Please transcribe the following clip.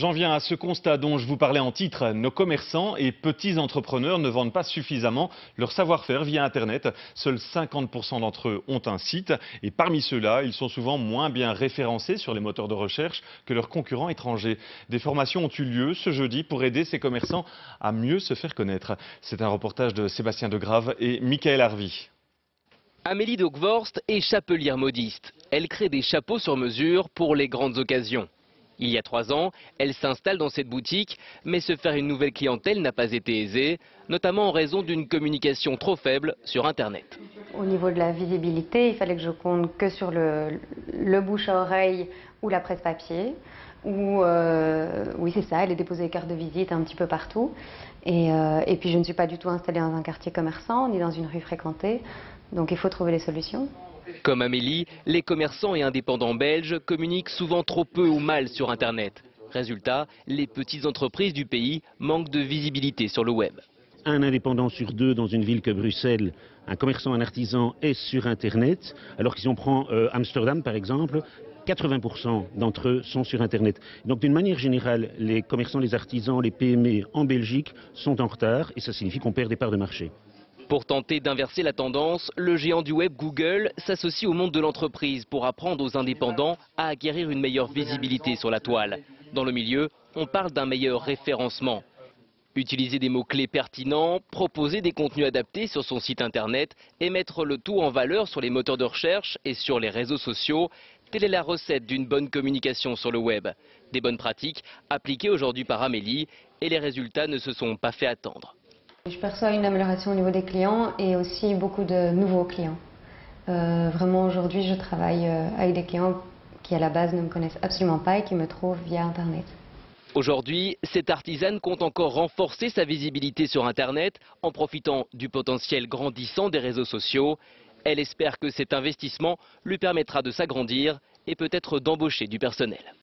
J'en viens à ce constat dont je vous parlais en titre. Nos commerçants et petits entrepreneurs ne vendent pas suffisamment leur savoir-faire via Internet. Seuls 50% d'entre eux ont un site. Et parmi ceux-là, ils sont souvent moins bien référencés sur les moteurs de recherche que leurs concurrents étrangers. Des formations ont eu lieu ce jeudi pour aider ces commerçants à mieux se faire connaître. C'est un reportage de Sébastien Degrave et Michael Harvey. Amélie Dogvorst est chapelière modiste. Elle crée des chapeaux sur mesure pour les grandes occasions. Il y a 3 ans, elle s'installe dans cette boutique, mais se faire une nouvelle clientèle n'a pas été aisé, notamment en raison d'une communication trop faible sur Internet. Au niveau de la visibilité, il fallait que je compte que sur le bouche à oreille ou la presse papier. Oui, c'est ça, elle est déposée les cartes de visite un petit peu partout. Et puis je ne suis pas du tout installée dans un quartier commerçant ni dans une rue fréquentée. Donc il faut trouver les solutions. Comme Amélie, les commerçants et indépendants belges communiquent souvent trop peu ou mal sur Internet. Résultat, les petites entreprises du pays manquent de visibilité sur le web. Un indépendant sur 2 dans une ville que Bruxelles, un commerçant, un artisan est sur Internet, alors que si on prend Amsterdam par exemple, 80% d'entre eux sont sur Internet. Donc d'une manière générale, les commerçants, les artisans, les PME en Belgique sont en retard et ça signifie qu'on perd des parts de marché. Pour tenter d'inverser la tendance, le géant du web Google s'associe au monde de l'entreprise pour apprendre aux indépendants à acquérir une meilleure visibilité sur la toile. Dans le milieu, on parle d'un meilleur référencement. Utiliser des mots-clés pertinents, proposer des contenus adaptés sur son site internet et mettre le tout en valeur sur les moteurs de recherche et sur les réseaux sociaux, telle est la recette d'une bonne communication sur le web. Des bonnes pratiques appliquées aujourd'hui par Amélie et les résultats ne se sont pas fait attendre. Je perçois une amélioration au niveau des clients et aussi beaucoup de nouveaux clients. Vraiment aujourd'hui je travaille avec des clients qui à la base ne me connaissent absolument pas et qui me trouvent via Internet. Aujourd'hui, cette artisane compte encore renforcer sa visibilité sur Internet en profitant du potentiel grandissant des réseaux sociaux. Elle espère que cet investissement lui permettra de s'agrandir et peut-être d'embaucher du personnel.